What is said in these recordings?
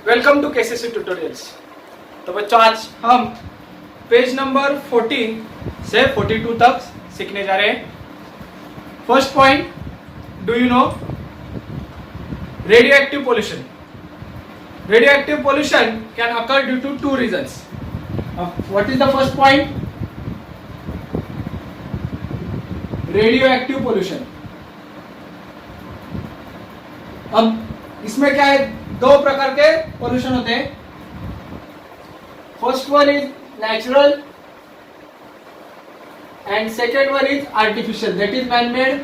Welcome to KCC tutorials. तो बच्चों आज हम पेज नंबर 14 से 42 तक सीखने जा रहे हैं। First point, do you know radioactive pollution. Radioactive pollution can occur due to two reasons. What is the first point? Radioactive pollution. अब इसमें क्या है, दो प्रकार के पोल्यूशन होते हैं। First one is natural and second one is artificial, that is man made.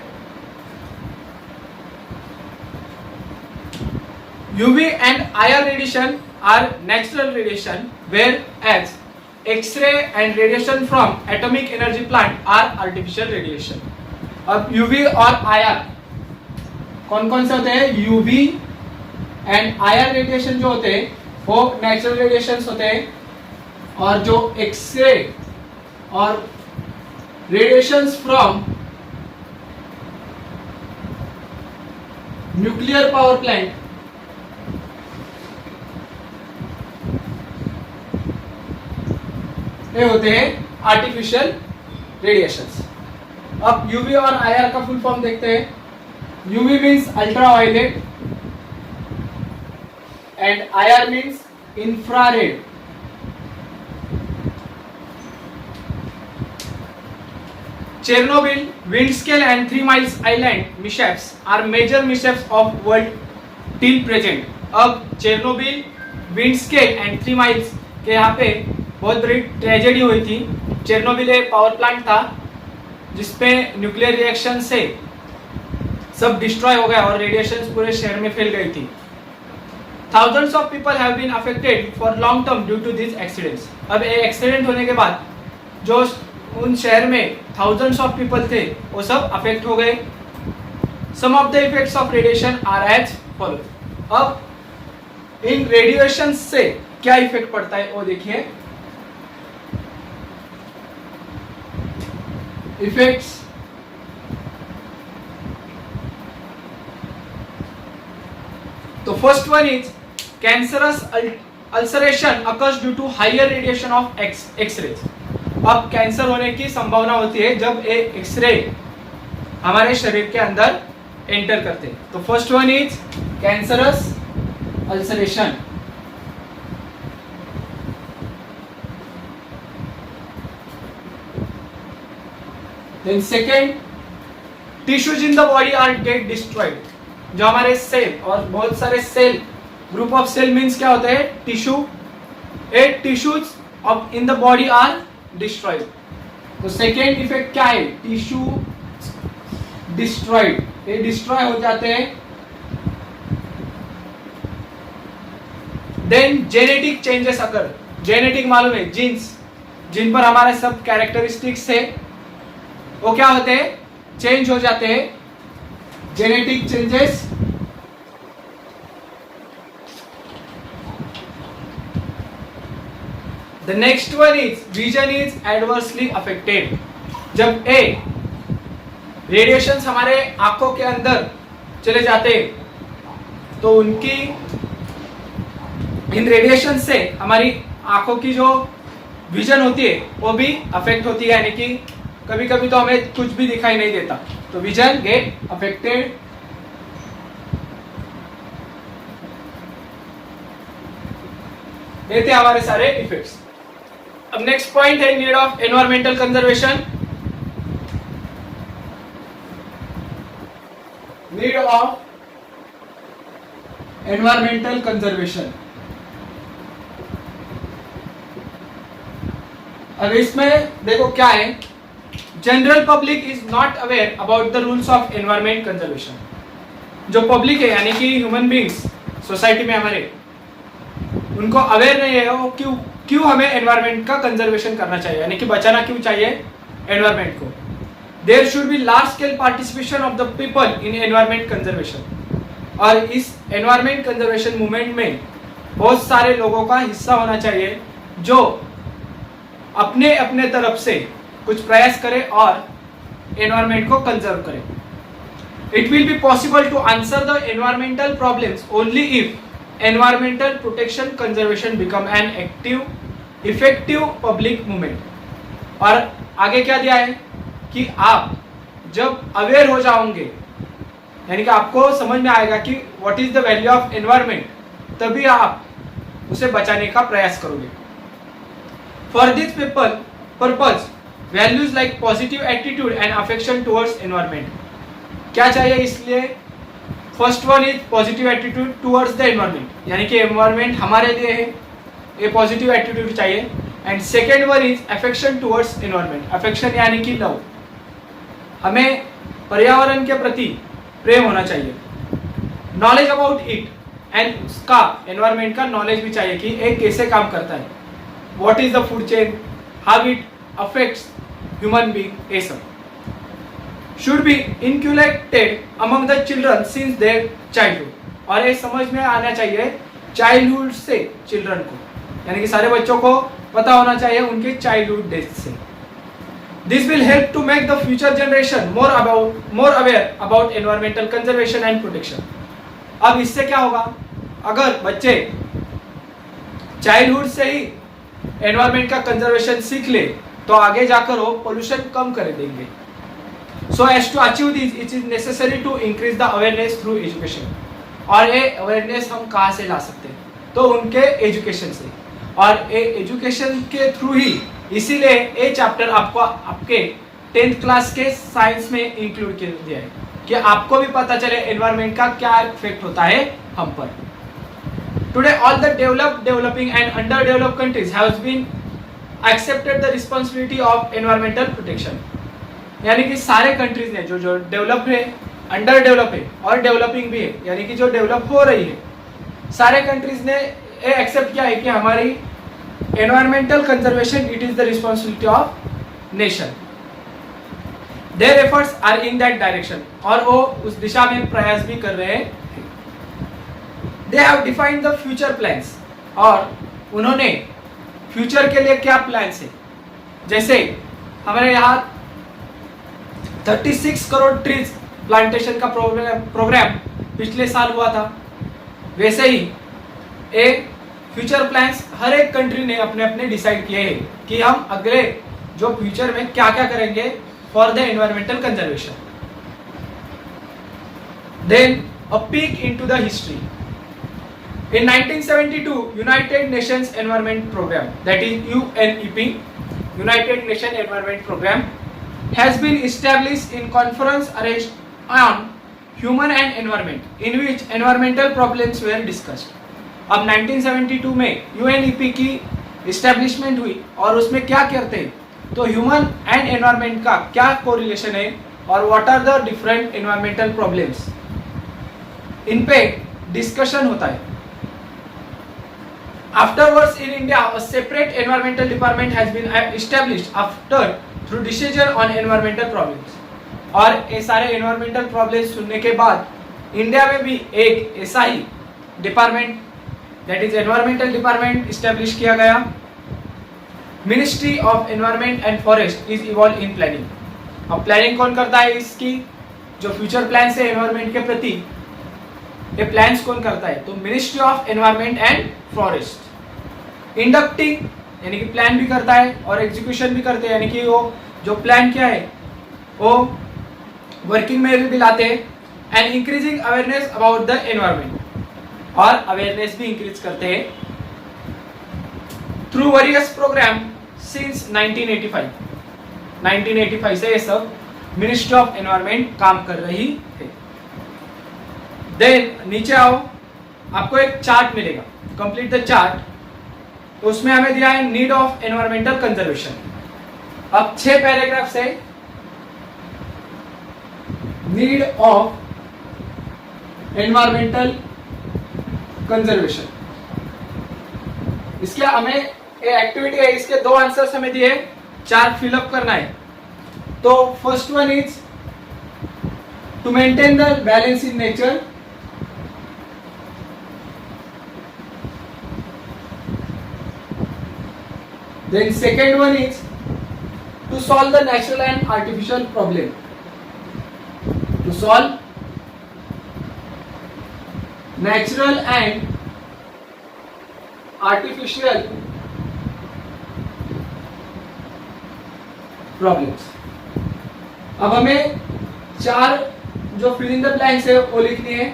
UV and IR radiation are natural radiation, whereas X-ray and radiation from atomic energy plant are artificial radiation. अब UV और IR कौन कौन से होते हैं? UV and IR radiation जो होते हैं वो नेचुरल रेडिएशंस होते हैं, और जो एक्सरे और radiations from nuclear power plant ये होते हैं आर्टिफिशियल रेडिएशंस। अब UV और IR का फुल फॉर्म देखते हैं। UV means ultraviolet and IR means infrared. Chernobyl, Windscale and 3 Miles Island mishaps are major mishaps of world till present. अब Chernobyl, विंडस्केल and 3 miles के यहाँ पे बहुत बड़ी ट्रेजेडी हुई थी। चेरनोबिल एक पावर प्लांट था जिसपे न्यूक्लियर रिएक्शन से सब डिस्ट्रॉय हो गया और रेडिएशन पूरे शहर में फैल गई थी। Thousands of people have been affected for long term due to these accidents. अब ये एक्सीडेंट होने के बाद जो उन शहर में thousands of people थे वो सब अफेक्ट हो गए। Some of the effects of radiation are as follows. अब इन रेडिएशन से क्या इफेक्ट पड़ता है वो देखिए। इफेक्ट्स, तो first one is cancerous ulceration occurs due to higher radiation of x rays. अब कैंसर होने की संभावना होती है जब एक्सरे हमारे शरीर के अंदर एंटर करते हैं। तो first one is cancerous ulceration. Then second, tissues in the body are get destroyed. जो हमारे सेल और बहुत सारे cell, group of cell means क्या होता है? Tissue. A tissues of in the body are destroyed. तो सेकेंड इफेक्ट क्या है? टिश्यू डिस्ट्रॉयड, ये डिस्ट्रॉय हो जाते हैं। Then genetic changes occur. Genetic मालूम है, जीन्स जिन पर हमारे सब कैरेक्टरिस्टिक्स है वो क्या होते हैं? चेंज हो जाते हैं। Genetic changes. The next one is vision is adversely affected. जब रेडिएशंस हमारे आंखों के अंदर चले जाते तो उनकी इन रेडिएशन से हमारी आंखों की जो विजन होती है वो भी अफेक्ट होती है, यानी कि कभी कभी तो हमें कुछ भी दिखाई नहीं देता, तो विजन गेट अफेक्टेड। ये थे हमारे सारे इफेक्ट्स। अब नेक्स्ट पॉइंट है need of environmental conservation. Need of environmental conservation. अब इसमें देखो क्या है, general public is not aware about the rules of environment conservation. जो पब्लिक है यानी कि ह्यूमन बींग्स सोसाइटी में हमारे, उनको अवेयर नहीं है वो क्यों हमें एनवायरमेंट का कंजर्वेशन करना चाहिए, यानी कि बचाना क्यों चाहिए एनवायरमेंट को। There should be large scale participation of the people in environment conservation. और इस एनवायरमेंट कंजर्वेशन मूवमेंट में बहुत सारे लोगों का हिस्सा होना चाहिए जो अपने अपने तरफ से कुछ प्रयास करें और एनवायरमेंट को कंजर्व करें। It will be possible to answer the environmental problems only if environmental protection conservation become an effective public movement. और आगे क्या दिया है कि आप जब अवेयर हो जाओगे, यानी कि आपको समझ में आएगा कि what is the value of environment, तभी आप उसे बचाने का प्रयास करोगे. For this purpose values like positive attitude and affection towards environment. क्या चाहिए इसलिए? First one is positive attitude towards the environment, यानी कि एनवायरमेंट हमारे लिए है, ये पॉजिटिव एटीट्यूड चाहिए. And second one is affection towards environment. Affection यानी कि लव, हमें पर्यावरण के प्रति प्रेम होना चाहिए. नॉलेज अबाउट इट, एंड उसका एनवायरमेंट का नॉलेज भी चाहिए कि ये कैसे काम करता है. What is the food chain, how it affects human being, ये सब should be inculcated among the children since their childhood. और ये समझ में आना चाहिए चाइल्डहुड से चिल्ड्रन को, यानी कि सारे बच्चों को पता होना चाहिए उनके चाइल्डहुड डेज से. This will help to make the future generation more aware about environmental conservation and protection. अब इससे क्या होगा? अगर बच्चे चाइल्डहुड से ही एनवायरमेंट का कंजर्वेशन सीख ले तो आगे जाकर वो पोल्यूशन कम कर देंगे. So as to achieve this, it is necessary to increase the awareness through education. और ये अवेयरनेस हम कहाँ से ला सकते हैं? तो उनके एजुकेशन से, और ये एजुकेशन के थ्रू ही, इसीलिए ये चैप्टर आपको आपके 10th क्लास के साइंस में इंक्लूड कर दिया है कि आपको भी पता चले एनवायरमेंट का क्या इफेक्ट होता है हम पर. Today all the developing and underdeveloped countries have been accepted the responsibility of environmental protection. यानी कि सारे कंट्रीज ने जो डेवलप है, अंडर डेवलप है और डेवलपिंग भी है, यानी कि जो डेवलप हो रही है, सारे कंट्रीज ने ये एक्सेप्ट किया है कि हमारी environmental conservation it is the responsibility of nation. Their efforts are in that direction, और वो उस दिशा में प्रयास भी कर रहे हैं. They have defined the future plans, और उन्होंने फ्यूचर के लिए क्या प्लान्स है. जैसे हमारे यहाँ 36 करोड़ ट्रीज प्लांटेशन का प्रोग्राम पिछले साल हुआ था, वैसे ही एक फ्यूचर प्लान्स हर एक कंट्री ने अपने अपने डिसाइड किए हैं कि हम अगले जो फ्यूचर में क्या क्या करेंगे for the environmental conservation. Then a peek into the history. In 1972, United Nations Environment Program, that is UNEP, United Nations Environment Program, has been established in conference arranged on human and environment, in which environmental problems were discussed. अब 1972 में UNEP की establishment हुई, और उसमें क्या करते हैं, तो ह्यूमन एंड एनवायरमेंट का क्या कोरिलेशन है और what are the different environmental problems, इन पे डिस्कशन होता है. Afterwards, in India, a separate environmental department has been established through decision on environmental problems. और ये सारे environmental problems सुनने के बाद इंडिया में भी एक ऐसा ही department, that is environmental department, establish किया गया. Ministry of Environment and Forest is involved in planning. अब प्लानिंग कौन करता है इसकी, जो फ्यूचर प्लान है एनवायरमेंट के प्रति, ये प्लान्स कौन करता है, तो ministry of environment and forest. Inducting यानी कि प्लान भी करता है और एग्जीक्यूशन भी करते हैं, यानी कि वो जो प्लान किया है वो वर्किंग में भी लाते हैं. And increasing awareness about the environment, और अवेयरनेस भी इंक्रीज करते हैं थ्रू वेरियस प्रोग्राम सिंस 1985 से ये सब मिनिस्ट्री ऑफ एनवायरमेंट काम कर रही है. देन नीचे आओ, आपको एक चार्ट मिलेगा, कंप्लीट द चार्ट. तो उसमें हमें दिया है नीड ऑफ एनवायरमेंटल कंजर्वेशन. अब 6 पैराग्राफ से नीड ऑफ एनवायरमेंटल कंजर्वेशन, इसके हमें एक्टिविटी है, इसके 2 आंसर्स हमें दिए, चार्ट फिलअप करना है. तो first one is to maintain the balance in nature. Then second one is to solve the natural and artificial problem. To solve natural and artificial problems. अब हमें 4 जो फिल इन द ब्लैंक्स है वो लिखनी है।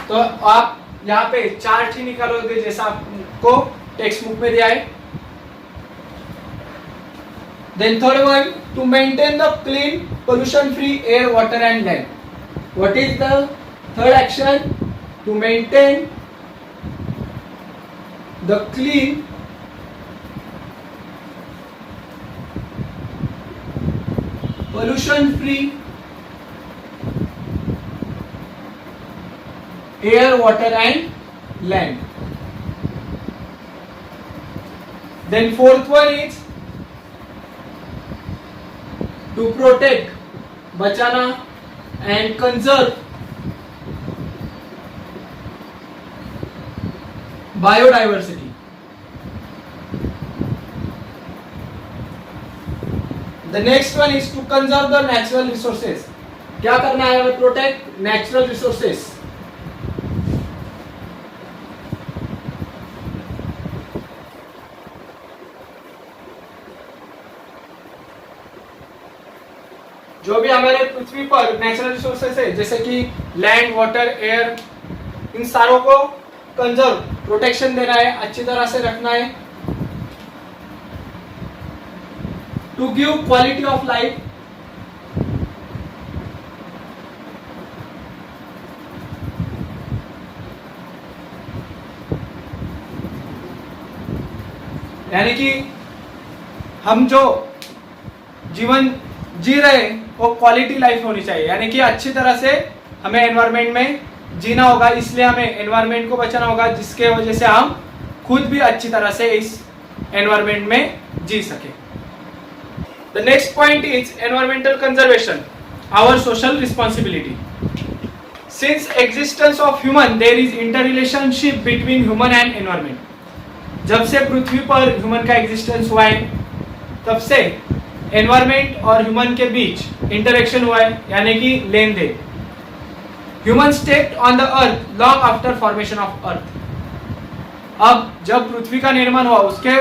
तो आप यहाँ पे 4 ही निकालोगे जैसा आपको टेक्स्ट बुक में दिया है। Then third one, to maintain the clean, pollution-free air, water and land. What is the third action? To maintain the clean, pollution-free air, water and land. Then fourth one is to protect, बचाना and conserve biodiversity. The next one is to conserve the natural resources. क्या करना है हमें? Protect natural resources. जो भी हमारे पृथ्वी पर natural resources है जैसे कि लैंड, वाटर, एयर, इन सारों को कंजर्व, प्रोटेक्शन देना है, अच्छी तरह से रखना है। To give quality of life, यानी कि हम जो जीवन जी रहे हैं वो क्वालिटी लाइफ होनी चाहिए, यानी कि अच्छी तरह से हमें एनवायरनमेंट में जीना होगा। इसलिए हमें एनवायरनमेंट को बचाना होगा जिसके वजह से हम खुद भी अच्छी तरह से इस एनवायरनमेंट में जी सके। The next point is environmental conservation, our social responsibility. Since existence of human there is inter relationship between human and environment. जब से पृथ्वी पर ह्यूमन का एग्जिस्टेंस हुआ है तब से एनवायरमेंट और ह्यूमन के बीच इंटरेक्शन हुआ है, यानी कि लेन देन। Human stepped on the earth long after formation of earth. अब जब पृथ्वी का निर्माण हुआ उसके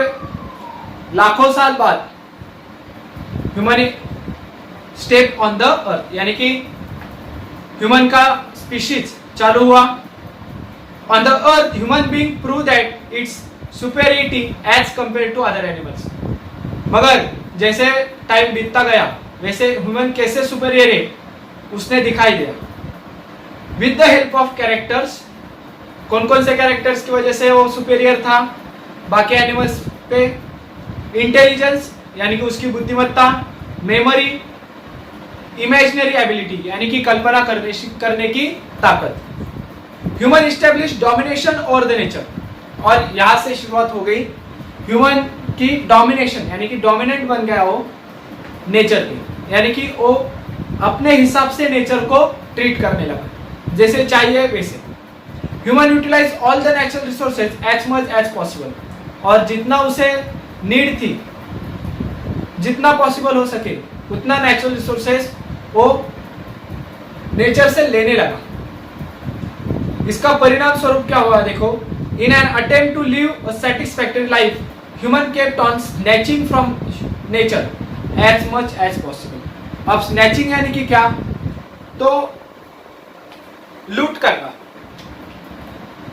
लाखों साल बाद human step on the earth, यानी कि ह्यूमन का स्पीशीज चालू हुआ। On the earth human being prove that its superiority as compare to other animals. मगर जैसे टाइम बीतता गया वैसे ह्यूमन कैसे सुपेरियर है उसने दिखाई दिया। With the help of characters, कौन कौन से कैरेक्टर्स की वजह से वो सुपेरियर था बाकी एनिमल्स पे? इंटेलिजेंस यानी कि उसकी बुद्धिमत्ता, मेमोरी, इमेजिनरी एबिलिटी यानी कि कल्पना करने की ताकत। Human establish domination over the nature, और यहाँ से शुरुआत हो गई ह्यूमन की डोमिनेशन, यानी कि डोमिनेंट बन गया वो नेचर की, यानी कि वो अपने हिसाब से नेचर को ट्रीट करने लगा जैसे चाहिए वैसे। Human utilise all the natural resources as much as possible, और जितना उसे नीड थी, जितना पॉसिबल हो सके उतना नेचुरल रिसोर्सेज वो नेचर से लेने लगा। इसका परिणाम स्वरूप क्या हुआ देखो। In an attempt to live a satisfactory life human kept on snatching from nature as much as possible. अब स्नैचिंग यानी कि क्या? तो लूट करना,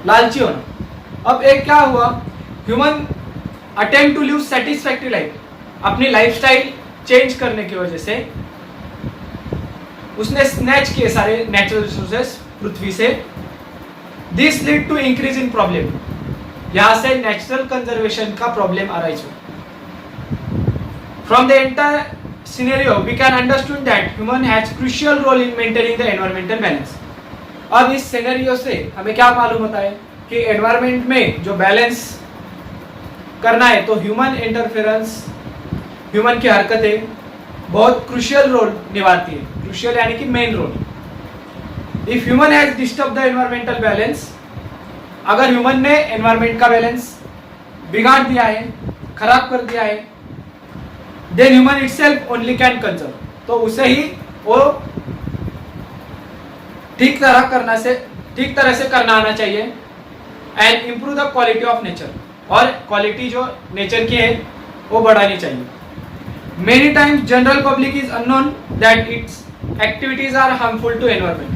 लालची होना। अब एक क्या हुआ, human attempt to live satisfactory life, अपनी लाइफस्टाइल चेंज करने की वजह से उसने स्नैच किए सारे नेचुरल रिसोर्सेस पृथ्वी से। This lead to increase in problem, यहां से नेचुरल कंजर्वेशन का प्रॉब्लम अराइज हुआ। From the entire scenario we can understand that human has crucial role in maintaining the environmental balance. अब इस सिनेरियो से हमें क्या मालूम होता है कि एनवायरमेंट में जो बैलेंस करना है तो ह्यूमन इंटरफेरेंस, ह्यूमन की हरकतें बहुत क्रूशियल रोल निभाती है। क्रूशियल यानी कि main role. If human has disturb the environmental balance, अगर ह्यूमन ने एनवायरमेंट का बैलेंस बिगाड़ दिया है, खराब कर दिया है, then human itself only can conserve, तो उसे ही वो ठीक तरह से करना आना चाहिए। And improve the quality of nature, और क्वालिटी जो नेचर की है वो बढ़ानी चाहिए। Many times general public is unknown that its activities are harmful to environment.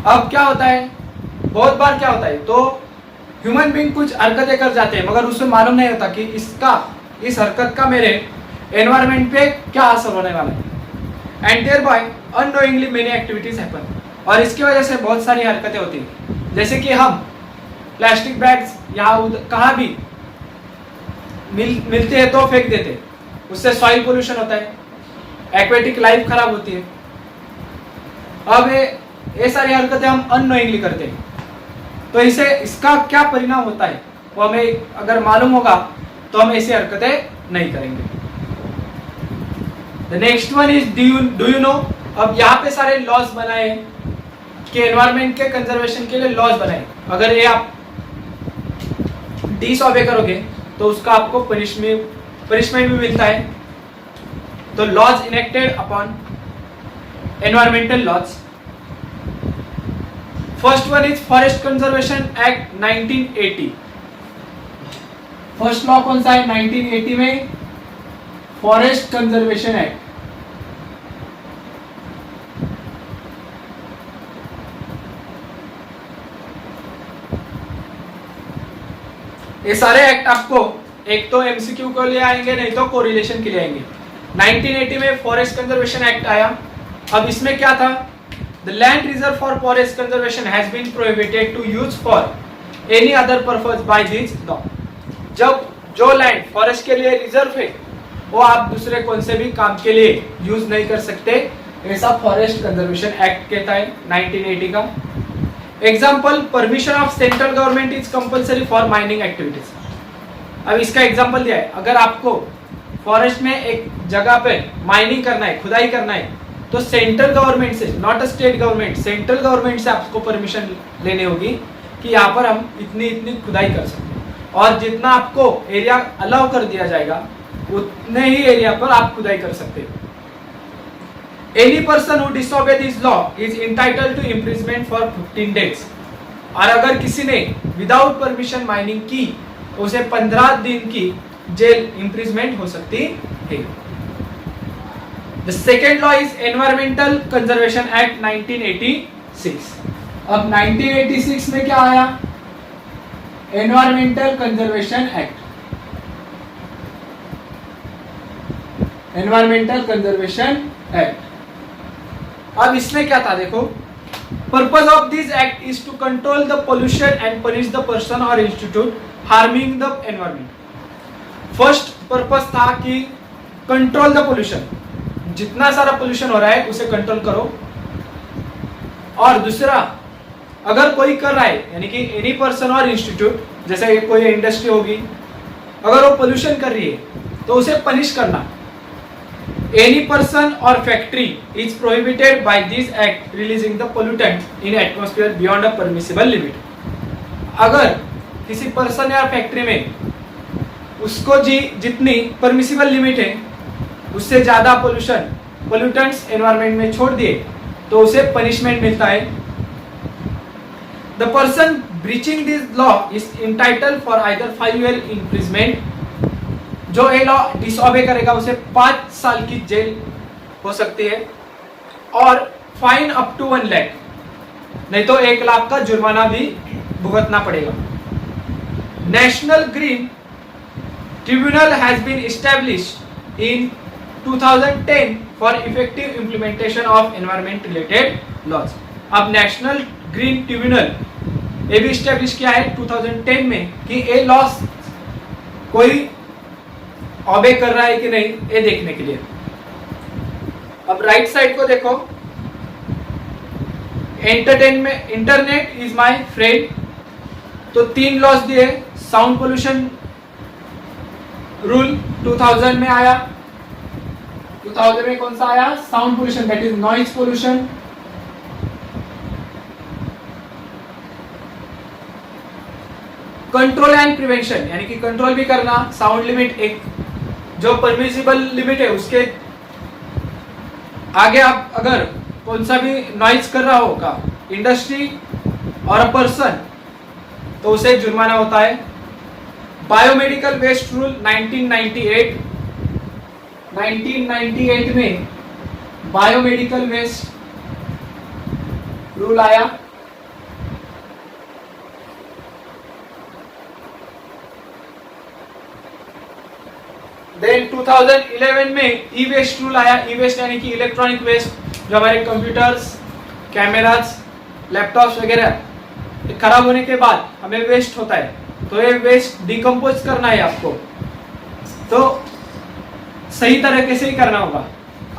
अब क्या होता है, बहुत बार क्या होता है, तो ह्यूमन बीइंग कुछ हरकतें कर जाते हैं मगर उसे मालूम नहीं होता कि इस हरकत का मेरे एनवायरमेंट पे क्या असर होने वाला है। And thereby unknowingly many activities happen, और इसकी वजह से बहुत सारी हरकतें होती हैं, जैसे कि हम प्लास्टिक बैग्स यहाँ कहाँ भी मिलते हैं तो फेंक देते, उससे सॉइल पोल्यूशन होता है, एक्वेटिक लाइफ खराब होती है। अब ये सारी हरकतें हम अननोइंगली करते हैं, तो इसका क्या परिणाम होता है वो हमें अगर मालूम होगा तो हम ऐसी हरकतें नहीं करेंगे। The next one is do you no. अब यहाँ पे सारे लॉज बनाए कि एनवायरमेंट के कंजर्वेशन के लिए लॉज बनाए, अगर ये आप डिसऑबे करोगे तो उसका आपको पनिशमेंट भी मिलता है। तो laws enacted upon environmental laws. First one is forest conservation act 1980। First law कौन सा है 1980 में, फॉरेस्ट कंजर्वेशन एक्ट। ये सारे एक्ट आपको एक तो एमसीक्यू के लिए आएंगे, नहीं तो कोरिलेशन के लिए आएंगे। 1980 में फॉरेस्ट कंजर्वेशन एक्ट आया। अब इसमें क्या था, the land reserve for forest conservation has been prohibited to use for any other purpose by this law. जब जो लैंड फॉरेस्ट के लिए रिजर्व है वो आप दूसरे कौन से भी काम के लिए यूज नहीं कर सकते, ऐसा फॉरेस्ट कंजर्वेशन एक्ट कहता है 1980 का। Example, permission of central government is compulsory for mining activities. अब इसका एग्जाम्पल दिया है, अगर आपको फॉरेस्ट में एक जगह पे माइनिंग करना है, खुदाई करना है, तो सेंट्रल गवर्नमेंट से, not a state government, central government से आपको परमिशन लेनी होगी कि यहाँ पर हम इतनी इतनी खुदाई कर सकते हैं, और जितना आपको एरिया अलाउ कर दिया जाएगा उतने ही एरिया पर आप खुदाई कर सकते हैं। Any person who disobey this law is entitled to imprisonment for 15 days। और अगर किसी ने विदाउट परमिशन माइनिंग की तो उसे 15 दिन की जेल इम्प्रिजमेंट हो सकती है। The second law is Environmental Conservation Act 1986। अब 1986 में क्या आया, environmental conservation act. Environmental conservation act. अब इसमें क्या था देखो, purpose of this act is to control the pollution and punish the person और institute harming the environment. First purpose था कि कंट्रोल द पोल्यूशन, जितना सारा पोल्यूशन हो रहा है उसे कंट्रोल करो। और दूसरा, अगर कोई कर रहा है यानी कि एनी पर्सन और इंस्टीट्यूट, जैसे कोई इंडस्ट्री होगी, अगर वो पोल्यूशन कर रही है तो उसे पनिश करना। Any person or factory is prohibited by this act releasing the pollutant in atmosphere beyond a permissible limit। अगर किसी पर्सन या फैक्ट्री में उसको जितनी परमिसिबल लिमिट है उससे ज्यादा पोल्यूटेंट्स एनवायरमेंट में छोड़ दिए तो उसे पनिशमेंट मिलता है। The person breaching this law is entitled for either 5 year imprisonment। जो ये लॉ डिसऑबे करेगा उसे 5 साल की जेल हो सकती है, और फाइन अप टू 1 लाख, नहीं तो 1 लाख का जुर्माना भी भुगतना पड़ेगा। National green tribunal has been established in 2010 for effective implementation of environment related laws. अब नेशनल ग्रीन ट्रिब्यूनल ये भी एस्टैब्लिश किया है 2010 में कि ये लॉज कोई ऑबे कर रहा है कि नहीं ये देखने के लिए। अब राइट साइड को देखो, entertainment, internet is my friend, तो 3 लॉज दिए। साउंड पोल्यूशन रूल 2000 में आया। 2000 में कौन सा आया, sound pollution, that is noise pollution. Control and prevention, यानी कि कंट्रोल भी करना, साउंड लिमिट एक जो परमिसिबल लिमिट है उसके आगे आप अगर कौन सा भी नॉइज कर रहा होगा इंडस्ट्री और अ पर्सन, तो उसे जुर्माना होता है। बायोमेडिकल वेस्ट रूल 1998 में बायोमेडिकल वेस्ट रूल आया। देन 2011 में ई वेस्ट रूल आया। ई वेस्ट यानी कि इलेक्ट्रॉनिक वेस्ट, जो हमारे कंप्यूटर्स, कैमराज, लैपटॉप्स वगैरह खराब होने के बाद हमें वेस्ट होता है, तो ये वेस्ट डिकम्पोज करना है आपको, तो सही तरीके से ही करना होगा।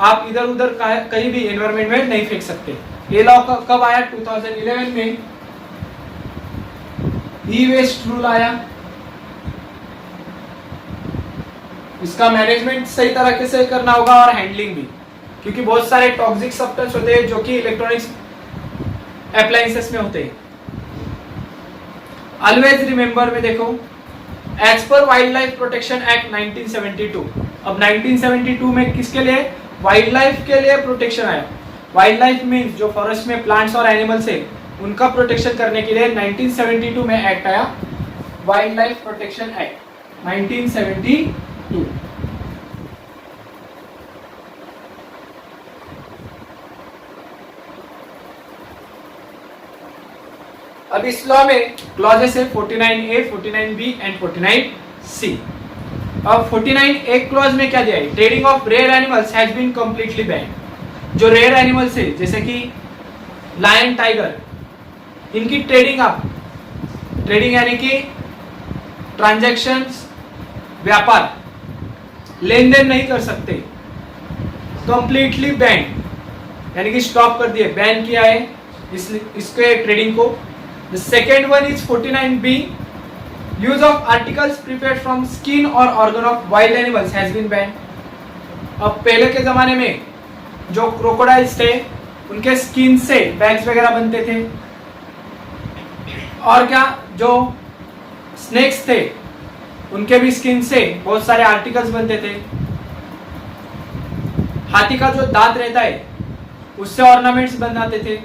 आप इधर उधर कहीं भी एनवायरमेंट में नहीं फेंक सकते। ये लॉ कब आया? 2011 में ई वेस्ट रूल आया। इसका मैनेजमेंट सही तरीके से करना होगा और हैंडलिंग भी, क्योंकि बहुत सारे टॉक्सिक सब्सटेंस होते हैं जो कि इलेक्ट्रॉनिक्स अप्लायंसेस में होते हैं। ऑलवेज रिमेंबर में देखो, as per wild life protection act 1972, अब 1972 में किसके लिए? वाइल्ड लाइफ के लिए प्रोटेक्शन आया। वाइल्ड लाइफ मीन्स जो फॉरेस्ट में प्लांट्स और एनिमल्स है उनका प्रोटेक्शन करने के लिए 1972 में एक्ट आया, वाइल्ड लाइफ प्रोटेक्शन एक्ट 1972। अब इस लॉ में क्लॉजेस है 49A, 49B एंड 49C। अब 49A क्लॉज में क्या दिया है? Trading of rare animals has been completely banned. जो रेयर एनिमल्स है जैसे कि लायन, टाइगर, इनकी ट्रेडिंग यानी कि ट्रांजैक्शंस, व्यापार, लेन देन नहीं कर सकते, कंप्लीटली बैन यानी कि स्टॉप कर दिए, बैन किया है इसके ट्रेडिंग को। The second one is 49B, use of articles prepared from skin or organ of wild animals has been banned। अब पहले के जमाने में जो क्रोकोडाइल्स थे उनके स्किन से बैग्स वगैरह बनते थे, और क्या जो स्नेक्स थे उनके भी स्किन से बहुत सारे आर्टिकल्स बनते थे। हाथी का जो दांत रहता है उससे ऑर्नामेंट्स बनाते थे।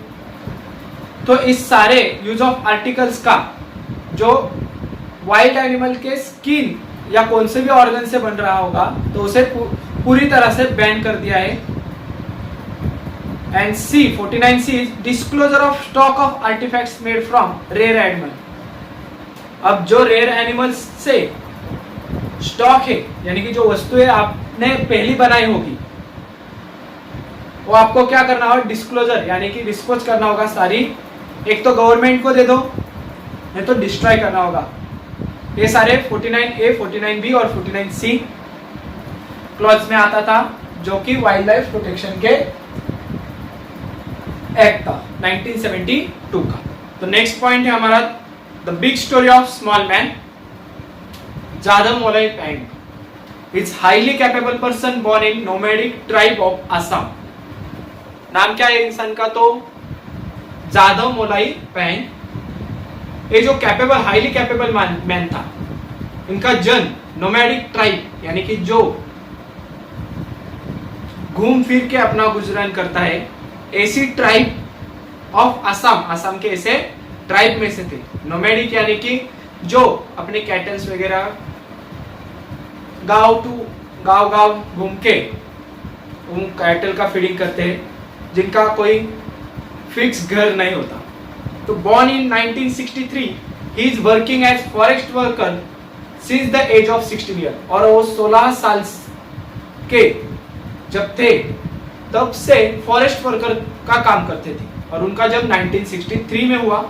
तो इस सारे यूज ऑफ आर्टिकल्स का जो वाइल्ड एनिमल के स्किन या कौन से भी ऑर्गन से बन रहा होगा तो उसे पूरी तरह से बैन कर दिया है। And C 49C is disclosure of stock of artifacts made from rare animal. अब जो रेयर एनिमल्स से स्टॉक है यानी कि जो वस्तुएं आपने पहली बनाई होगी वो आपको क्या करना होगा? डिस्क्लोजर यानी कि डिस्पोज करना होगा सारी। एक तो गवर्नमेंट को दे दो, नहीं तो डिस्ट्रॉय करना होगा। ये सारे 49A, 49B और 49C क्लॉज में आता था, जो कि वाइल्ड लाइफ प्रोटेक्शन के एक्ट था 1972 का। तो नेक्स्ट पॉइंट है हमारा the big story of small man. Jadav Molai Payeng is highly capable person born in nomadic tribe of Assam. नाम क्या है इंसान का? तो जादव मोलाई पैंग। ये जो कैपेबल, हाईली कैपेबल मैन था, इनका जन्म नोमैडिक ट्राइब यानी कि जो घूम फिर के अपना गुजरान करता है, ऐसी ट्राइब ऑफ असम, असम के ऐसे ट्राइब में से थे। नोमैडिक यानी कि जो अपने कैटल्स वगैरह गांव घूम के उन कैटल का फीडिंग करते हैं, जिनका कोई फिक्स घर नहीं होता। तो born in 1963, he is working as forest worker since the age of 16 years। और वो 16 साल के जब थे तब से फॉरेस्ट वर्कर का काम करते थे, और उनका जब 1963 में हुआ।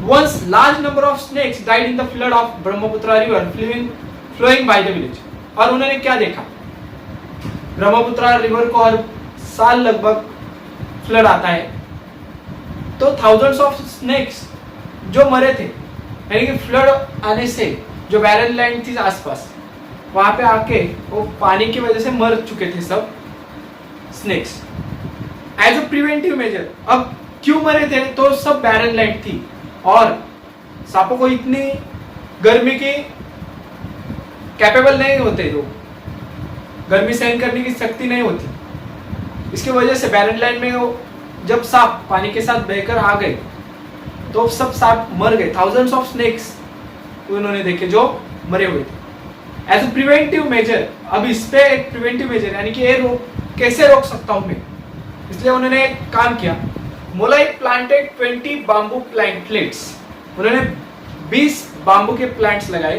Once large number of snakes died in the flood of Brahmaputra river flowing by the village। और उन्होंने क्या देखा? ब्रह्मपुत्र रिवर को हर साल लगभग फ्लड आता है, तो थाउजेंड्स ऑफ स्नेक्स जो मरे थे, यानी कि फ्लड आने से जो बैरन लैंड थी आसपास, वहां पे आके वो पानी की वजह से मर चुके थे सब snakes as a preventive measure. अब क्यों मरे थे? तो सब बैरन लैंड थी और सांपों को इतनी गर्मी की कैपेबल नहीं होते, लोग गर्मी सहन करने की शक्ति नहीं होती। इसकी वजह से बैरन लैंड में वो जब सांप पानी के साथ बहकर आ गए तो सब सांप मर गए, थाउजेंड्स ऑफ स्नेक्स उन्होंने देखे जो मरे हुए थे। एज ए प्रिवेंटिव मेजर, अब इस पे एक प्रिवेंटिव मेजर यानी कि ये कैसे रोक सकता हूं मैं, इसलिए उन्होंने एक काम किया। मोलाई प्लांटेड 20 बाम्बू प्लेट्स, उन्होंने 20 बाम्बू के प्लांट्स लगाए।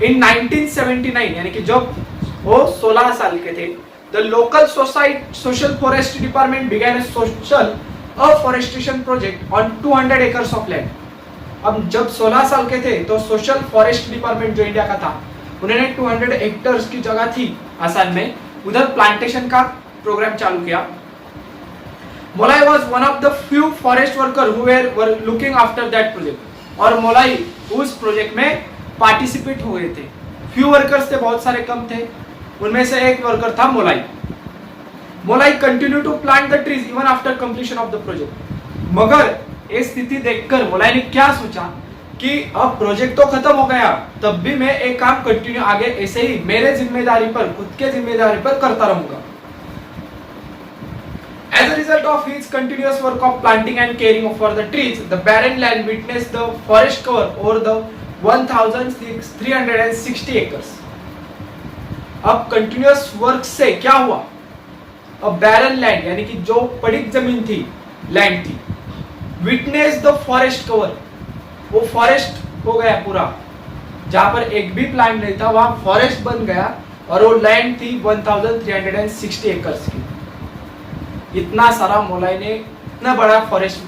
इन 1979 यानी कि जब वो 16 साल के थे, the local social forest department began a social afforestation project on 200 acres of land. अब जब 16 साल के थे तो सोशल फॉरेस्ट डिपार्टमेंट जो इंडिया का था, उन्होंने 200 हेक्टर्स की जगह थी आसाम में, उधर प्लांटेशन का प्रोग्राम चालू किया। Molai was one of the few forest worker who were looking after that project, और मोलाई उस प्रोजेक्ट में पार्टिसिपेट हो गए थे। फ्यू वर्कर्स थे, बहुत सारे कम थे, उनमें से एक वर्कर था Molai. Molai continue to plant the trees even after completion of the project. मगर ये स्थिति देखकर मोलाई ने क्या सोचा कि अब प्रोजेक्ट तो खत्म हो गया, तब भी मैं एक काम कंटिन्यू आगे ऐसे ही मेरे जिम्मेदारी पर, खुद के जिम्मेदारी पर करता रहूंगा। As a result of his continuous work of planting and caring for the trees, the barren land witnessed the forest cover over the 1,360 acres. अब कंटिन्यूअस वर्क से क्या हुआ, अब बैरन लैंड यानी कि जो पड़िक जमीन थी, लैंड थी, विटनेस द फॉरेस्ट कवर, वो फॉरेस्ट हो गया पूरा, जहां पर एक भी प्लांट नहीं था वहां फॉरेस्ट बन गया, और वो लैंड थी 1,360 एकर्स की। इतना सारा मोलाई ने इतना बड़ा फॉरेस्ट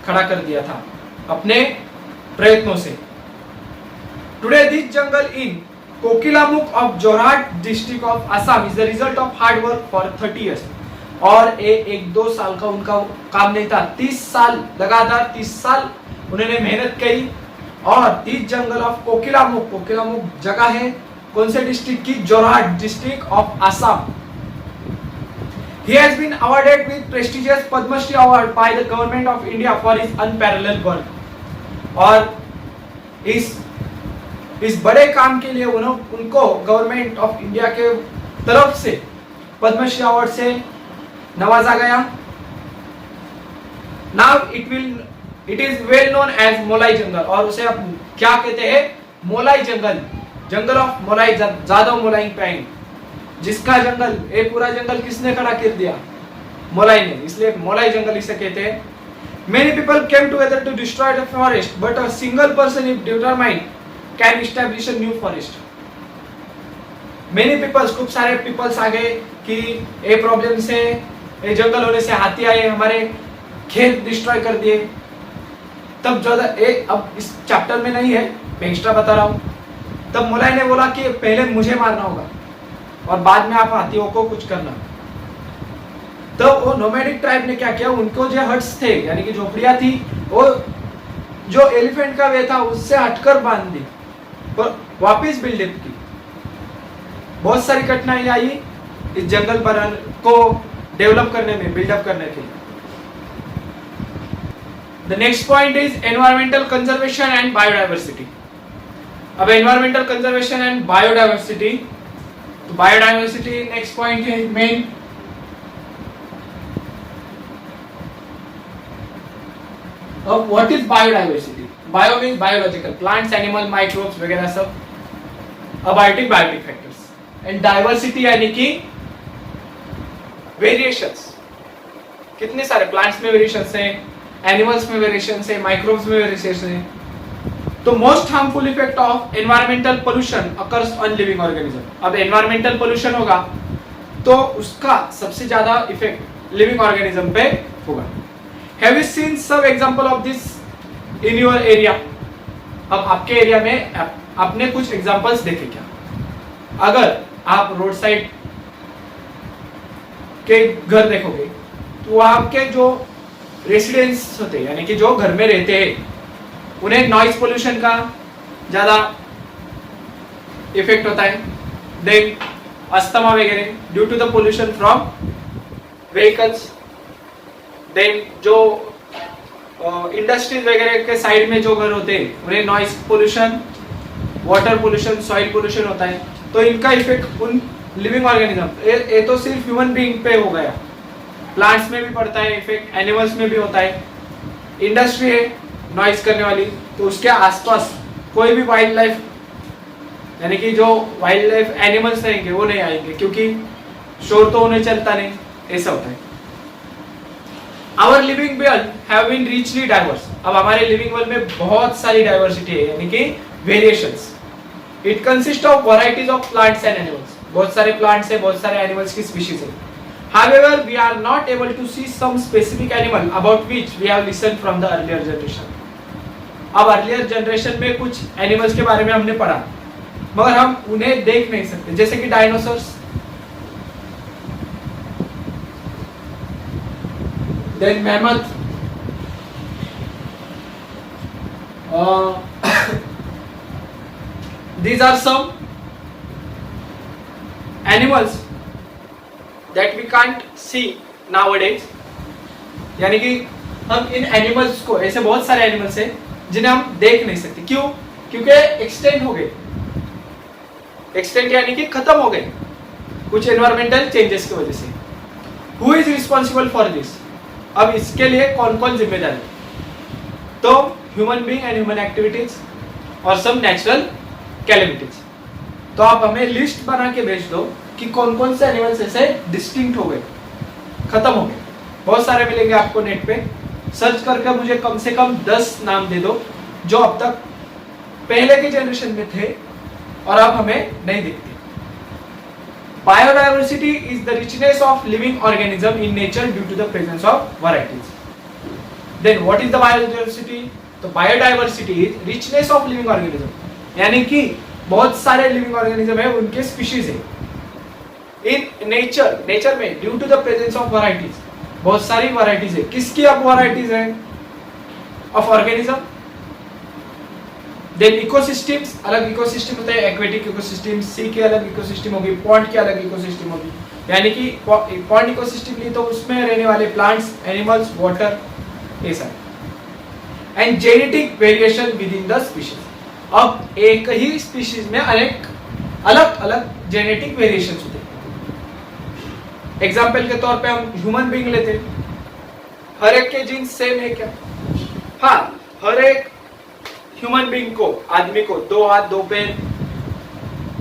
खड़ा कर दिया था अपने प्रयत्नों से। Today this jungle in Kokilamukh of Jorhat district of Assam is the result of hard work for 30 years. और एक दो साल का उनका काम नहीं था, 30 साल लगातार 30 साल उन्होंने मेहनत की। और this jungle of Kokilamukh, Kokilamukh जगह है कौन से डिस्ट्रिक्ट की, Jorhat district of Assam. He has been awarded with prestigious Padma Shri Award by the Government of India for his unparalleled work. और इस बड़े काम के लिए उनको गवर्नमेंट ऑफ इंडिया के तरफ से पद्मश्री अवार्ड से नवाजा गया। Now it is well known as मोलाई जंगल, और उसे अब क्या कहते हैं, मोलाई जंगल, जंगल ऑफ मोलाई, जादव मोलाई पैंग, जिसका जंगल, ये पूरा जंगल किसने खड़ा कर दिया, मोलाई ने, इसलिए मोलाई जंगल इसे कहते हैं। Many people came together to destroy the forest, but a single person if determined can establish a new forest. Many peoples, खूब सारे peoples आ गए कि ये प्रॉब्लम से, ये जंगल होने से हाथी आए, हमारे खेत डिस्ट्रॉय कर दिए। तब जो अब इस चैप्टर में नहीं है, मैं एक्स्ट्रा बता रहा हूँ। तब मोलाई ने बोला कि पहले मुझे मारना होगा और बाद में आप हाथियों को कुछ करना। तो वो नोमैडिक ट्राइब ने क्या किया, उनको जो हट्स थे यानी कि झोपड़ियां थी, वो जो एलिफेंट का वे था उससे हटकर बांध दी और वापस बिल्डअप की। बहुत सारी कठिनाई आई इस जंगल पर को डेवलप करने में, बिल्डअप करने के लिए। The next point is environmental conservation and biodiversity. अब एनवायरमेंटल कंजर्वेशन एंड बायोडाइवर्सिटी, तो बायोडाइवर्सिटी नेक्स्ट पॉइंट है मेन। अब what is biodiversity, bio means biological, plants, animal, microbes वगैरह सब, abiotic, biotic factors. And diversity यानी कि वेरिएशंस, कितने सारे प्लांट्स में वेरिएशंस हैं, एनिमल्स में वेरिएशंस है, माइक्रोब्स में वेरिएशंस है। तो most harmful effect of environmental pollution occurs on living organism. अब एनवायरमेंटल पोल्यूशन होगा तो उसका सबसे ज्यादा इफेक्ट लिविंग ऑर्गेनिज्म पे होगा। Have you seen some example of this in your area. अब आपके एरिया में आपने कुछ एग्जांपल्स देखे क्या? अगर आप रोड साइड के घर देखोगे तो वहां के जो रेसिडेंट्स होते हैं यानी कि जो घर में रहते हैं, उन्हें नॉइज पोल्यूशन का ज्यादा इफेक्ट होता है। देन अस्थमा वगैरह due to the pollution from vehicles. Then जो इंडस्ट्रीज वगैरह के साइड में जो घर होते हैं उन्हें noise pollution, water pollution, soil pollution होता है। तो इनका इफेक्ट उन लिविंग ऑर्गेनिज्म, ये तो सिर्फ ह्यूमन बीइंग पे हो गया, प्लांट्स में भी पड़ता है इफेक्ट, एनिमल्स में भी होता है। इंडस्ट्री है नॉइज करने वाली, तो उसके आसपास कोई भी वाइल्ड लाइफ यानी कि जो वाइल्ड लाइफ एनिमल्स रहेंगे वो नहीं आएंगे, क्योंकि शोर तो उन्हें चलता नहीं, ऐसा होता है। Our living world have been richly diverse. अब हमारे लिविंग वर्ल्ड में बहुत सारी डाइवर्सिटी है, यानी कि variations. It consist of varieties of plants and animals. बहुत सारे प्लांट्स है, बहुत सारे एनिमल्स की स्पीशीज है। However, we are not able to see some specific animal about which we have listened from the earlier generation. अब earlier generation में कुछ एनिमल्स के बारे में हमने पढ़ा, मगर हम उन्हें देख नहीं सकते, जैसे कि dinosaurs, then mammoth, these are some animals that we can't see nowadays। यानी कि हम इन एनिमल्स को, ऐसे बहुत सारे एनिमल्स हैं जिन्हें हम देख नहीं सकते। क्यों? क्योंकि एक्सटेंड हो गए। एक्सटेंड यानी कि खत्म हो गए कुछ एनवायरमेंटल चेंजेस की वजह से। Who is responsible for this? अब इसके लिए कौन कौन जिम्मेदार है? तो human being and human activities और सम नेचुरल कैलेमिटीज। तो आप हमें लिस्ट बना के भेज दो कि कौन कौन से एनिमल्स ऐसे डिस्टिंक्ट हो गए, खत्म हो गए। बहुत सारे मिलेंगे आपको नेट पे, सर्च करके मुझे कम से कम 10 नाम दे दो जो अब तक पहले के जनरेशन में थे और अब हमें नहीं दिखते। Biodiversity is the richness of living organism in nature due to the presence of varieties. Then what is the biodiversity? तो biodiversity is richness of living organism, यानी कि बहुत सारे लिविंग ऑर्गेनिज्म है, उनके स्पीशीज है। इन नेचर में due to the presence of varieties, बहुत सारी वैरायटीज है। किसकी अब वैरायटीज है? Of organism. देन इकोसिस्टम्स, अलग इकोसिस्टम होता है, एक्वेटिक इकोसिस्टम, सी की अलग इकोसिस्टम होगी, पॉन्ड की अलग इकोसिस्टम होगी। यानी कि पॉन्ड इकोसिस्टम ली तो उसमें रहने वाले प्लांट्स, एनिमल्स, वाटर, ये सब। And genetic variation with in the species. अब एक ही स्पीशीज में अनेक अलग अलग जेनेटिक वेरिएशंस होते हैं। एग्जाम्पल के तौर पे हम ह्यूमन बीइंग लेते हैं, हर एक के जीन सेम है क्या? हाँ, हर एक ह्यूमन बीइंग को, आदमी को 2 हाथ 2 पैर,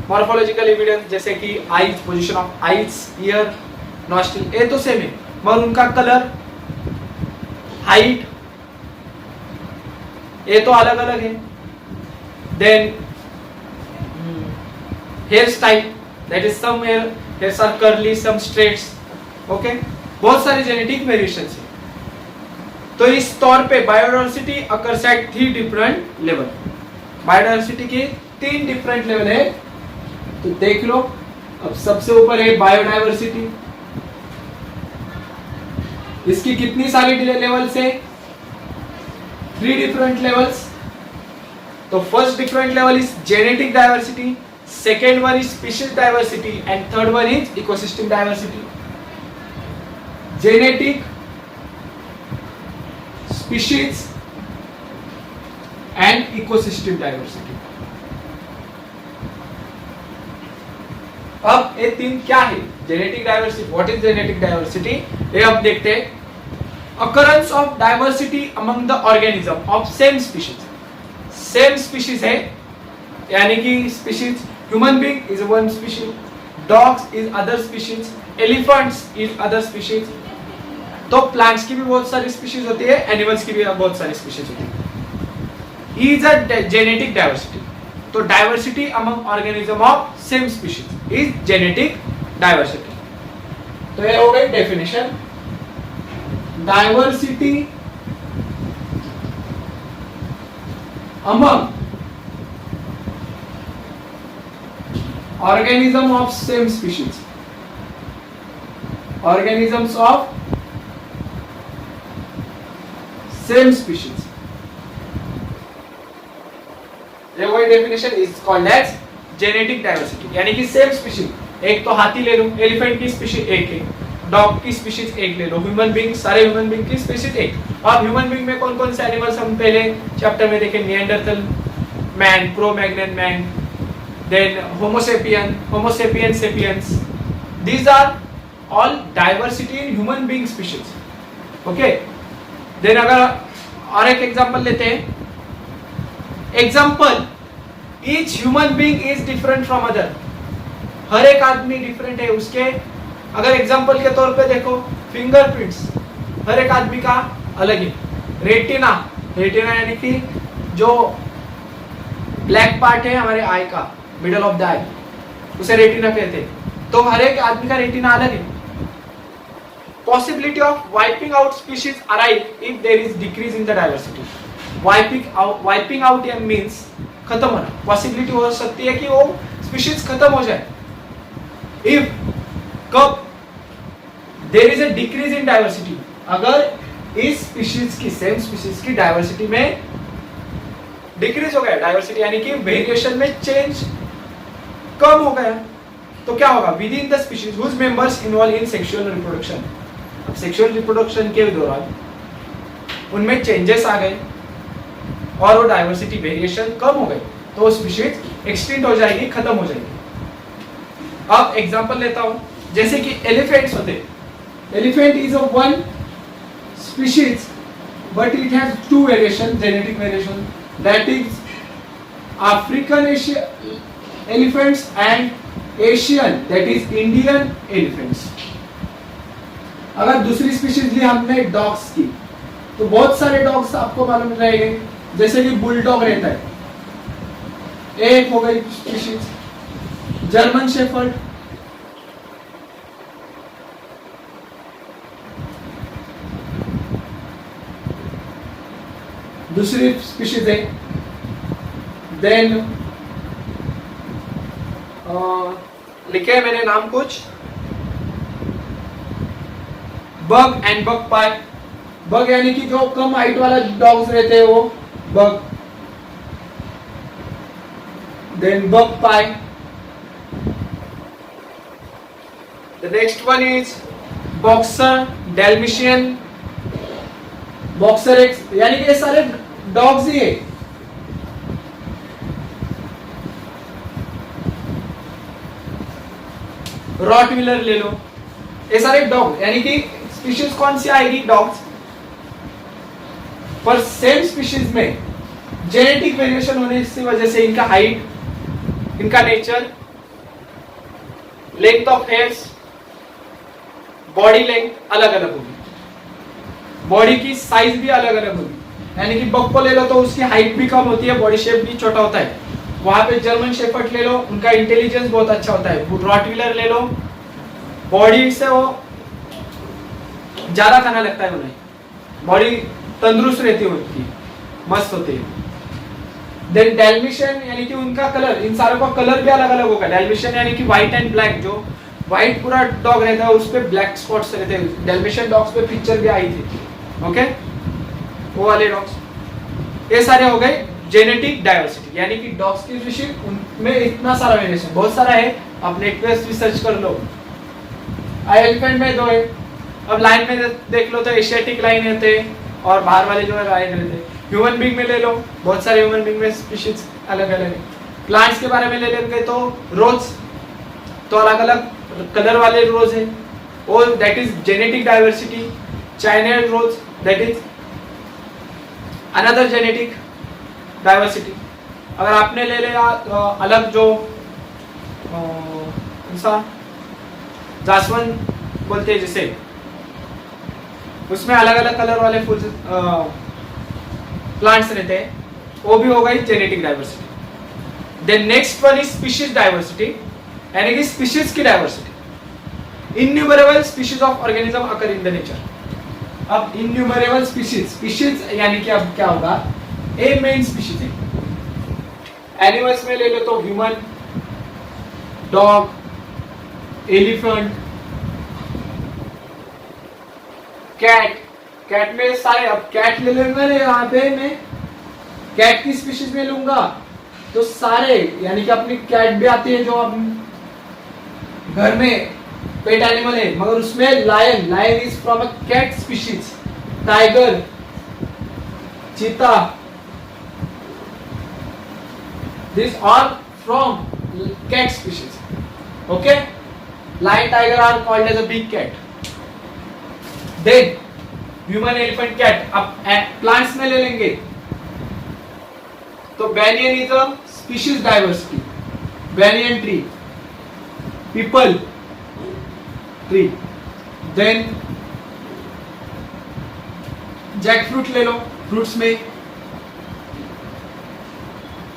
मॉर्फोलॉजिकल एविडेंस जैसे कि eyes, position of eyes, year, nostril, ये तो सेम है, मगर उनका कलर, हाइट, ये तो अलग अलग है। Then hairstyle, that is some hairs are curly, some straights, okay? बहुत सारे जेनेटिक वेरिएशंस है। तो इस तौर पे biodiversity occurs at 3 different level। Biodiversity के 3 डिफरेंट लेवल है, तो देख लो। अब सबसे ऊपर है बायोडाइवर्सिटी, इसकी कितनी सारी लेवल्स है? 3 डिफरेंट लेवल्स। तो first different level is genetic diversity, second one is species diversity, and third one is ecosystem diversity। genetic, species and ecosystem diversity। अब ये 3 क्या है? Genetic diversity. What is genetic diversity? ये अब देखते हैं। occurrence of diversity among the organism of same species। Same species है, यानी कि species human being is one species, dogs is other species, elephants is other species. तो plants की भी बहुत सारी स्पीशीज होती है, एनिमल्स की भी बहुत सारी स्पीशीज होती है। Is a genetic diversity. तो diversity among organism of same species is genetic diversity. तो ये हो गई definition. Diversity among organism of same species, organisms of same species। ये वही definition is called as genetic diversity, यानी कि सेम स्पीशीज। एक तो हाथी ले लो, एलिफेंट की स्पीशीज एक है, डॉग की स्पीशीज एक ले लो, ह्यूमन बीइंग, सारे ह्यूमन बीइंग की स्पीशीज एक। अब ह्यूमन बीइंग में कौन कौन से एनिमल्स हम पहले चैप्टर में देखे? Neanderthal man, Cro-Magnon man, then homo sapien sapiens। these are all diversity in human being species, okay? then अगर और एक एग्जांपल लेते हैं. Example, each human being is different from other. हर एक आदमी डिफरेंट है उसके. अगर एग्जांपल के तौर पे देखो, फिंगरप्रिंट्स हर एक आदमी का अलग है. रेटिना, रेटिना यानी कि जो ब्लैक पार्ट है हमारे आई का, मिडल ऑफ द आई, उसे रेटिना कहते हैं. तो हर एक आदमी का रेटिना अलग है. Possibility of wiping out species arise if there is decrease in the diversity. Wiping out means खत्म होना. Possibility हो सकती है कि वो species खत्म हो जाए. If कब there is a decrease in diversity, अगर इस species की same species की diversity में decrease हो गया, diversity यानी कि variation में change कम हो गया, तो क्या होगा? Within the species whose members involve in sexual reproduction. अब सेक्सुअल रिप्रोडक्शन के दौरान उनमें चेंजेस आ गए और वो डाइवर्सिटी वेरिएशन कम हो गई, तो वो स्पीशीज एक्सटिंक्ट हो जाएगी, खत्म हो जाएगी. अब एग्जांपल लेता हूं, जैसे कि एलिफेंट्स होते हैं. Elephant is a one species but it has two variation, genetic variation, that is African elephants and Asian, that is Indian elephants. अगर दूसरी स्पीशीज ली हमने डॉग्स की, तो बहुत सारे डॉग्स आपको मालूम रहेंगे, जैसे कि बुलडॉग रहता है, एक हो गई स्पीशीज. जर्मन शेफर्ड, दूसरी स्पीशीज है. देन लिखे है मैंने नाम कुछ, bug and bug pi. Bug यानी कि जो कम हाइट वाला डॉग्स रहते हैं वो बग. देन बग पाई. The next one is boxer, dalmatian. Boxer एक यानी कि ये सारे डॉग्स ही है. रॉटविलर ले लो, ये सारे डॉग यानी कि स्पीशीज कौन सी आएगी? डॉग्स. पर सेम स्पीशीज में जेनेटिक वेरिएशन होने की वजह से इनका हाइट, इनका nature, length of hairs, body length अलग अलग होगी, बॉडी की साइज भी अलग अलग होगी. यानी कि बग को ले लो तो उसकी हाइट भी कम होती है, बॉडी शेप भी छोटा होता है. वहां पे जर्मन शेफर्ड ले लो, उनका इंटेलिजेंस बहुत अच्छा होता है. रॉटविलर ले लो, बॉडी से वो ज्यादा खाना लगता है उन्हें, बॉडी तंदुरुस्त रहती है उनकी, मस्त होती है. देन डेल्मेशियन यानी कि उनका कलर, इन सारों का कलर भी अलग अलग होगा. डेल्मेशियन यानी कि व्हाइट एंड ब्लैक, जो व्हाइट पूरा डॉग रहता है उस पे ब्लैक स्पॉट्स रहते हैं. डेल्मेशियन डॉग्स पे पिक्चर भी आई थी. ओके, वो वाले डॉग्स. ये सारे हो गए जेनेटिक डाइवर्सिटी, यानी कि डॉग्स की स्पीशीज, उनमें इतना सारा वेरिएशन, बहुत सारा है, आप नेट पे रिसर्च कर लो. एलिफेंट में दो है. अब लाइन में देख लो तो एशियाटिक लाइन रहते हैं और बाहर वाले जो है लाइन रहते हैं. ह्यूमन बीइंग में ले लो, बहुत सारे ह्यूमन बीइंग में स्पीशीज अलग अलग है. प्लांट्स के बारे में ले लेंगे तो रोज, तो अलग अलग कलर वाले रोज है, और that is genetic diversity. China rose, that is another genetic diversity. अगर आपने ले लिया अलग जो जासवंत बोलते हैं जिसे, उसमें अलग अलग कलर वाले फूल प्लांट्स रहते हैं, वो भी हो गई genetic diversity. Then next one is species diversity, यानी कि स्पीशीज की diversity. Innumerable species of organism occur in the nature. अब इन्यूमरेबल स्पीशीज, स्पीशीज यानी कि अब क्या होगा, ए मेन स्पीशीज है. एनिमल्स में ले लो तो human, dog, elephant, cat. Cat में सारे, अब कैट ले लूंगा ना, यहाँ पे मैं कैट की स्पीशीज में लूंगा तो सारे, यानी कि अपनी कैट भी आती है जो अब घर में पेट एनिमल है, मगर उसमें lion, lion is from a cat species. Tiger, cheetah, this are from cat species. Okay, lion, tiger are called as a big cat. Then human, elephant, cat. अब प्लांट्स में ले लेंगे तो banyan is a species diversity, banyan tree, peepal tree, then jackfruit ले लो fruits में।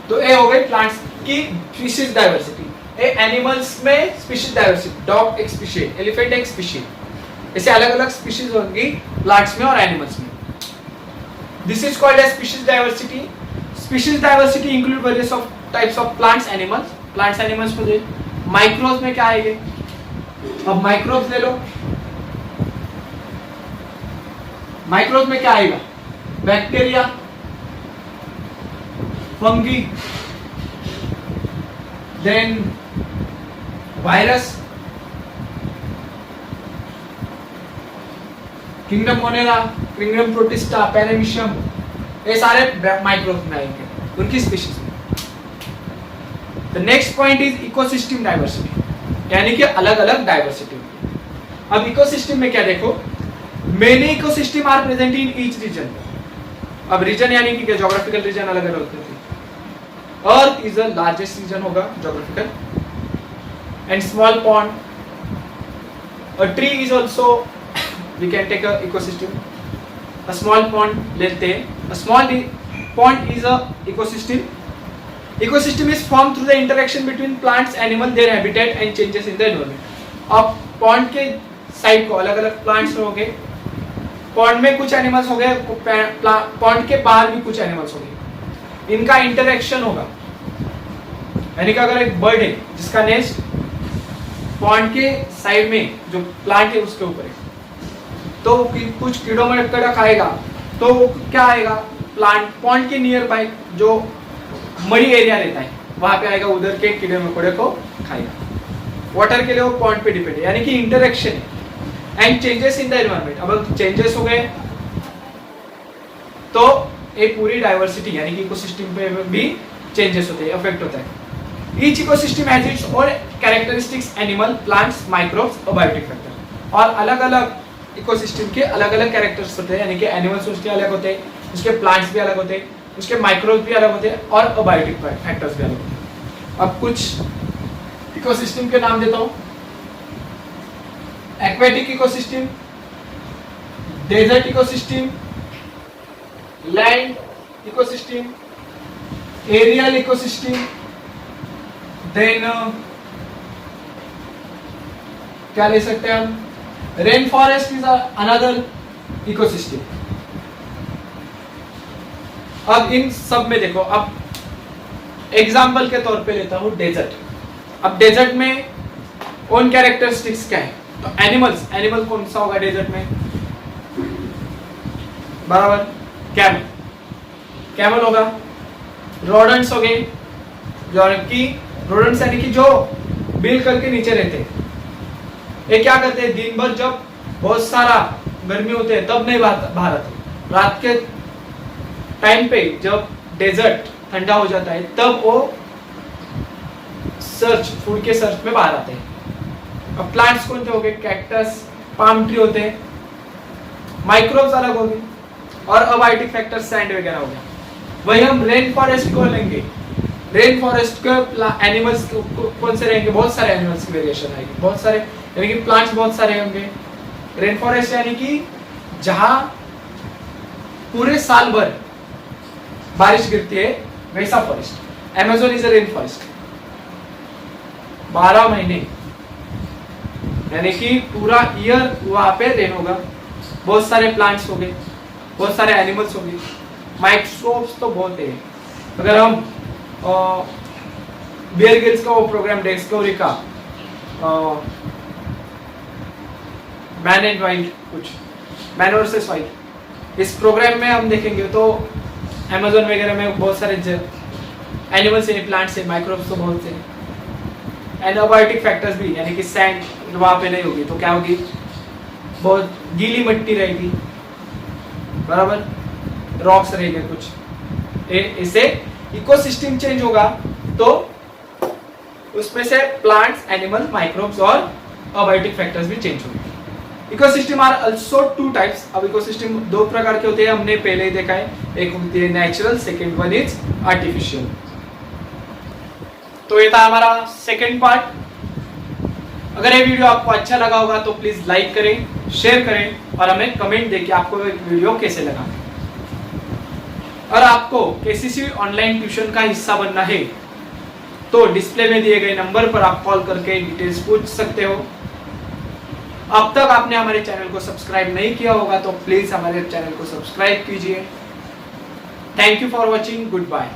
तो ये हो गई प्लांट्स की स्पीशीज डाइवर्सिटी। ये एनिमल्स में स्पीशीज डाइवर्सिटी, डॉग एक स्पीशीज, एलिफेंट एक स्पीशीज, ऐसे अलग अलग स्पीशीज होंगी प्लांट्स में और एनिमल्स में। This is called as species diversity. Species diversity include various of types of plants animals. Plants animals को दे, माइक्रोब्स में क्या आएंगे? अब माइक्रोब्स ले लो, माइक्रोब्स में क्या आएगा? Bacteria, fungi, then virus, kingdom monera, kingdom protista, paramecium, ये सारे माइक्रोब्स में आएंगे, उनकी स्पीशीज में। The next point is ecosystem diversity, यानी कि अलग अलग डाइवर्सिटी। अब इकोसिस्टम में क्या देखो, many ecosystem are present in each region. अब रीजन यानी कि ज्योग्राफिकल रीजन अलग अलग होते थे। Earth is the largest region होगा geographical, and small pond, a tree is also we can take a ecosystem. A small pond लेते हैं, a small pond is a ecosystem. Ecosystem is formed through the interaction between plants, animals, their habitat and changes in the environment. अब pond के side को अलग अलग plants हो गए, pond में कुछ एनिमल्स हो गए, पॉन्ड के बाहर भी कुछ एनिमल्स हो गए, इनका इंटरेक्शन होगा। यानी कि अगर एक बर्ड है जिसका नेस्ट पॉन्ड के साइड में जो प्लांट है उसके ऊपर है, तो कुछ कीड़ों मकोड़ा खाएगा, तो क्या आएगा? प्लांट पॉन्ड के नियर बाय जो मड़ी एरिया रहता है वहां पे आएगा, उधर के कीड़े मकोड़े को खाएगा। वाटर के लिए वो पॉन्ड पे डिपेंड है, यानी कि इंटरेक्शन है। And changes in the environment, अब चेंजेस हो गए तो एक पूरी डाइवर्सिटी यानी कि इकोसिस्टम पे भी चेंजेस होते हैं, अफेक्ट होता है। Each ecosystem has its own characteristics, animal, plants, microbes और बायोटिक फैक्टर। और अलग अलग इकोसिस्टम के अलग अलग कैरेक्टर्स होते हैं, यानी कि एनिमल्स उसके अलग होते हैं, उसके प्लांट्स भी अलग होते हैं, उसके माइक्रोब्स भी अलग होते हैं और अबायोटिक फैक्टर्स भी अलग होते हैं। अब कुछ इकोसिस्टम के नाम देता हूं। Aquatic ecosystem, desert ecosystem, land ecosystem, aerial ecosystem, then क्या ले सकते हैं हम? Rain forest is another ecosystem. अब इन सब में देखो, अब एग्जाम्पल के तौर पे लेता हूं डेजर्ट। अब डेजर्ट में कौन कैरेक्टरिस्टिक्स क्या है? तो एनिमल्स, एनिमल कौन सा होगा डेजर्ट में? बराबर कैमल, कैमल होगा। रोडेंट्स हो गए, जो कि रोडेंट्स यानी कि जो बिल करके नीचे रहते हैं, ये क्या करते हैं? दिन भर जब बहुत सारा गर्मी होते हैं तब नहीं बाहर आते, रात के टाइम पे जब डेजर्ट ठंडा हो जाता है तब वो सर्च, फूड के सर्च में बाहर आते हैं। अब प्लांट्स कौन से हो गए? कैक्टस, पाम ट्री होते हैं। माइक्रोब्स अलग हो गए और अबायोटिक फैक्टर्स सैंड वगैरह हो गया। वही हम रेन फॉरेस्ट को लेंगे, रेन फॉरेस्ट के एनिमल्स कौन से रहेंगे? बहुत सारे एनिमल्स की वेरिएशन आएगी, बहुत सारे, यानी कि प्लांट्स बहुत सारे होंगे। रेन फॉरेस्ट यानी कि जहां पूरे साल भर बारिश गिरती है वैसा forest. Amazon is a rain forest, 12 महीने यानी कि पूरा ईयर वहां पे रेन होगा। बहुत सारे प्लांट्स हो गए, बहुत सारे एनिमल्स हो गए, माइक्रोब्स तो बहुत है। अगर हम बियर गिल्स का वो प्रोग्राम डिस्कवरी का मैन एंड वाइल्ड, कुछ मैन वर्सेस वाइल्ड, इस प्रोग्राम में हम देखेंगे तो अमेज़न वगैरह में बहुत सारे एनिमल्स है, प्लांट्स है, माइक्रोब्स तो बहुत से, एंड अबायोटिक फैक्टर्स भी, यानी कि सैंड वहाँ पे नहीं होगी तो क्या होगी? बहुत गीली मिट्टी रहेगी, बराबर, रॉक्स रहेंगे कुछ। इससे इकोसिस्टम चेंज होगा तो उसमें से प्लांट्स, एनिमल, माइक्रोब्स और अबायोटिक फैक्टर्स भी चेंज होंगे। Ecosystem are also two types. अब इकोसिस्टम दो प्रकार के होते हैं, हमने पहले ही देखा है, एक होती है natural, second one is artificial. तो ये था हमारा सेकेंड पार्ट। अगर ये वीडियो आपको अच्छा लगा होगा तो प्लीज लाइक करें, शेयर करें और हमें कमेंट दें कि आपको ये वीडियो कैसे लगा। और आपको केसीसी ऑनलाइन ट्यूशन का हिस्सा बनना है तो डिस्प्ले में दिए गए नंबर पर आप कॉल करके डिटेल्स पूछ सकते हो। अब तक आपने हमारे चैनल को सब्सक्राइब नहीं किया होगा तो प्लीज हमारे चैनल को सब्सक्राइब कीजिए। Thank you for watching, good bye.